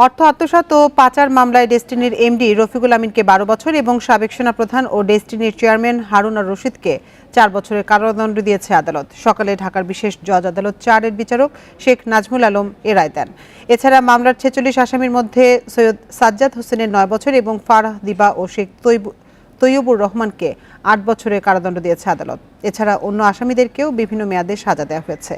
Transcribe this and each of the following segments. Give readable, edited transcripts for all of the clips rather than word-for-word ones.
অর্থ আত্মসাৎ ও পাচার মামলায় ডেস্টিনির এমডি রফিকুল আমিনকে 12 বছর এবং সাবেক সেনাপ্রধান ও ডেস্টিনির চেয়ারম্যান হারুন আর রশিদকে 4 বছরের কারাদণ্ড দিয়েছে আদালত। সকালে ঢাকার বিশেষ জজ আদালত 4-এর বিচারক শেখ নাজমুল আলম এ রায় দেন। এছাড়া মামলার 46 আসামির মধ্যে সৈয়দ সাজ্জাদ হোসেনের 9 বছর এবং ফারাহ দিবা ও শেখ তৈয়বুর রহমানকে 8 বছরের কারাদণ্ড দিয়েছে আদালত। এছাড়া অন্য আসামিদেরকেও বিভিন্ন মেয়াদে সাজা দেওয়া হয়েছে।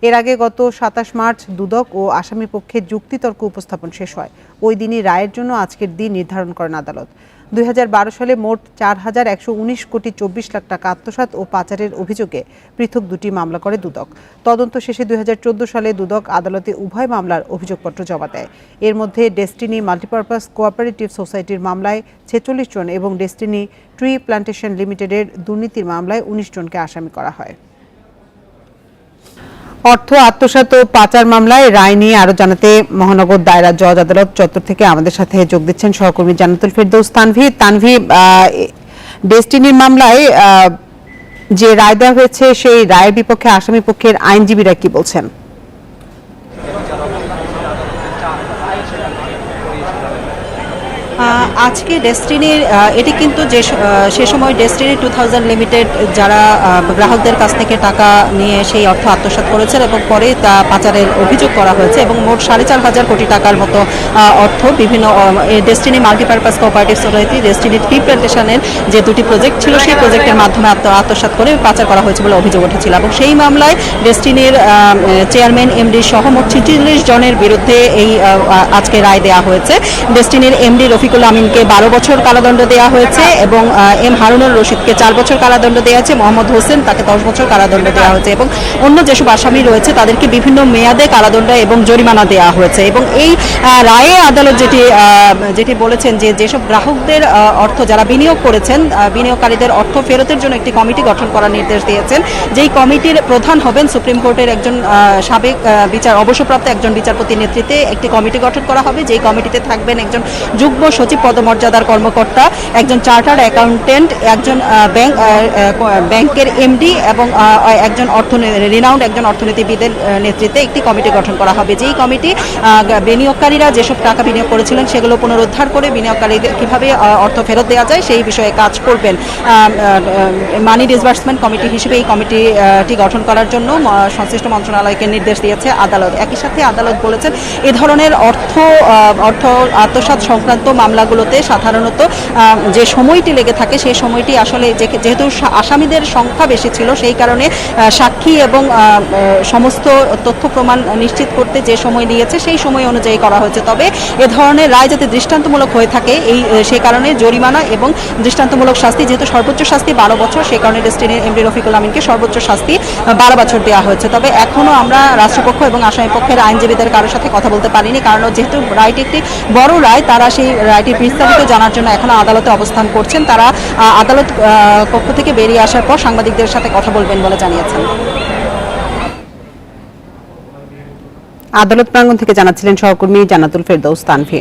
এর আগে গত 27 মার্চ দুদক ও আসামি পক্ষে যুক্তিতর্ক উপস্থাপন শেষ হয়। ওই দিনই রায়ের জন্য আজকের দিন নির্ধারণ করেন আদালত। 2012 সালে মোট 4,119 কোটি 24 লাখ টাকা আত্মসাৎ ও পাচারের অভিযোগে পৃথক দুটি মামলা করে দুদক। তদন্ত শেষে 2014 সালে দুদক আদালতে উভয় মামলার অভিযোগপত্র জমা দেয়। এর মধ্যে ডেস্টিনি মাল্টিপারপাস কোঅপারেটিভ সোসাইটির মামলায় 46 জন এবং ডেস্টিনি ট্রি প্ল্যান্টেশন লিমিটেডের দুর্নীতির মামলায় 19 জনকে আসামি করা হয়। অর্থ আত্মসাৎ ও পাচার মামলায় রায় নিয়ে আরো জানাতে মহানগর দায়রা জজ আদালত চত্বর থেকে আমাদের সাথে যোগ দিচ্ছেন সহকর্মী জান্নাতুল ফেরদৌস তানভি। ডেস্টিনির মামলায় যে রায় দেওয়া হয়েছে সেই রায়ের বিপক্ষে আসামি পক্ষের আইনজীবীরা কি বলছেন? আজকে ডেস্টিনির এটি কিন্তু সে সময় ডেস্টিনি 2000 লিমিটেড যারা গ্রাহকদের কাছ থেকে টাকা নিয়ে সেই অর্থ আত্মসাৎ করেছেন এবং পরে তা পাচারের অভিযোগ করা হয়েছে এবং মোট 4,500 কোটি টাকার মতো অর্থ বিভিন্ন Destiny multipurpose cooperative society Destiny tree প্ল্যান্টেশনের যে দুটি প্রজেক্ট ছিল সেই প্রজেক্টের মাধ্যমে আত্মসাৎ করে পাচার করা হয়েছে বলে অভিযোগ উঠেছিল এবং সেই মামলায় ডেস্টিনির চেয়ারম্যান এমডি সহ মোট 46 জনের বিরুদ্ধে এই আজকে রায় দেওয়া হয়েছে। ডেস্টিনির এমডি রফিকুল আমিনকে 12 বছর কারাদণ্ড দেওয়া হয়েছে এবং এম হারুনুর রশিদকে 4 বছর কারাদণ্ড দেওয়া হয়েছে। মোহাম্মদ হোসেন তাকে 10 বছর কারাদণ্ড দেওয়া হয়েছে এবং অন্য যেসব আসামি রয়েছে তাদেরকে বিভিন্ন মেয়াদে কারাদণ্ড এবং জরিমানা দেওয়া হয়েছে এবং এই রায়ে আদালত যেটি বলেছেন যে যেসব গ্রাহকদের অর্থ যারা বিনিয়োগ করেছেন বিনিয়োগকারীদের অর্থ ফেরতের জন্য একটি কমিটি গঠন করার নির্দেশ দিয়েছেন। যেই কমিটির প্রধান হবেন সুপ্রিম কোর্টের একজন সাবেক অবসরপ্রাপ্ত একজন বিচারপতির নেতৃত্বে একটি কমিটি গঠন করা হবে। যেই কমিটিতে থাকবেন একজন যুগ্ম সচিব পদমর্যাদার কর্মকর্তা, একজন চার্টার্ড অ্যাকাউন্টেন্ট, একজন ব্যাংকের এমডি এবং একজন রিনাউন্ড একজন অর্থনীতিবিদের নেতৃত্বে একটি কমিটি গঠন করা হবে। যেই কমিটি বিনিয়োগকারীরা যেসব টাকা বিনিয়োগ করেছিলেন সেগুলো পুনরুদ্ধার করে বিনিয়োগকারীদের কীভাবে অর্থ ফেরত দেওয়া যায় সেই বিষয়ে কাজ করবেন। মানি ডিসবার্সমেন্ট কমিটি হিসেবে এই কমিটিটি গঠন করার জন্য সংশ্লিষ্ট মন্ত্রণালয়কে নির্দেশ দিয়েছে আদালত। একই সাথে আদালত বলেছেন এ ধরনের অর্থ আত্মসাৎ সংক্রান্ত মামলাগুলোতে সাধারণত যে সময়টি লেগে থাকে সেই সময়টি আসলে যেহেতু আসামিদের সংখ্যা বেশি ছিল সেই কারণে সাক্ষী এবং সমস্ত তথ্য প্রমাণ নিশ্চিত করতে যে সময় নিয়েছে সেই সময় অনুযায়ী করা হয়েছে। তবে এ ধরনের রায় যাতে দৃষ্টান্তমূলক হয়ে থাকে সেই কারণে জরিমানা এবং দৃষ্টান্তমূলক শাস্তি যেহেতু সর্বোচ্চ শাস্তি 12 বছর সেই কারণে ডেস্টিনির এমডি রফিকুল আমিনকে সর্বোচ্চ শাস্তি 12 বছর দেওয়া হয়েছে। তবে এখনও আমরা রাষ্ট্রপক্ষ এবং আসামি পক্ষের আইনজীবীদের কারোর সাথে কথা বলতে পারিনি, কারণ যেহেতু রায়টি একটি বড় রায় তারা সেই রায়টির বিস্তারিত জানার জন্য এখনো আদালতে অবস্থান করছেন। তারা আদালত কক্ষ থেকে বেরিয়ে আসার পর সাংবাদিকদের সাথে কথা বলবেন বলে জানিয়েছেন। আদালত প্রাঙ্গণ থেকে জানাচ্ছিলেন সহকর্মী জান্নাতুল ফেরদৌস তানভি।